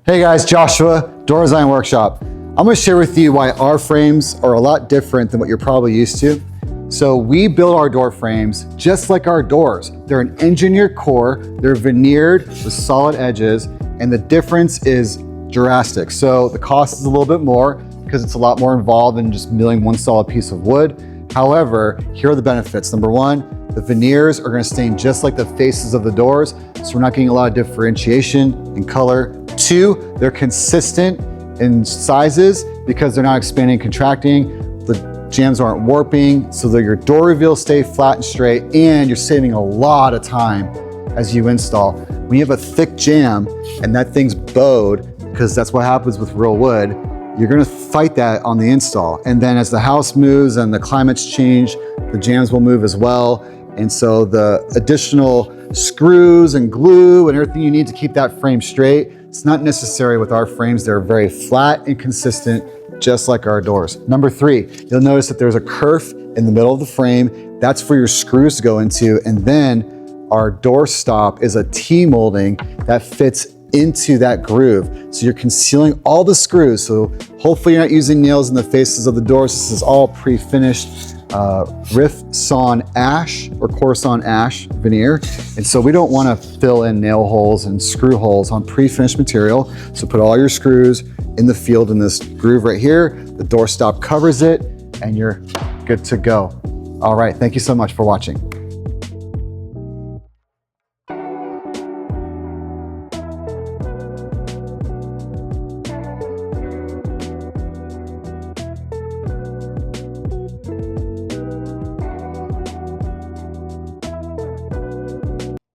Hey guys, Joshua, Door Design Workshop. I'm gonna share with you why our frames are a lot different than what you're probably used to. So we build our door frames just like our doors. They're an engineered core, they're veneered with solid edges, and the difference is drastic. So the cost is a little bit more because it's a lot more involved than just milling one solid piece of wood. However, here are the benefits. Number one, the veneers are gonna stain just like the faces of the doors, so we're not getting a lot of differentiation in color. Two, they're consistent in sizes because they're not expanding and contracting. The jambs aren't warping, so that your door reveals stay flat and straight, and you're saving a lot of time as you install. When you have a thick jamb and that thing's bowed, because that's what happens with real wood, you're gonna fight that on the install. And then as the house moves and the climates change, the jambs will move as well. And so the additional screws and glue and everything you need to keep that frame straight, it's not necessary with our frames. They're very flat and consistent, just like our doors. Number three, you'll notice that there's a kerf in the middle of the frame. That's for your screws to go into. And then our door stop is a T-molding that fits into that groove. So you're concealing all the screws. So hopefully you're not using nails in the faces of the doors. This is all pre-finished rift sawn ash or core sawn ash veneer. And so we don't want to fill in nail holes and screw holes on pre-finished material. So put all your screws in the field in this groove right here. The door stop covers it and you're good to go. All right, thank you so much for watching.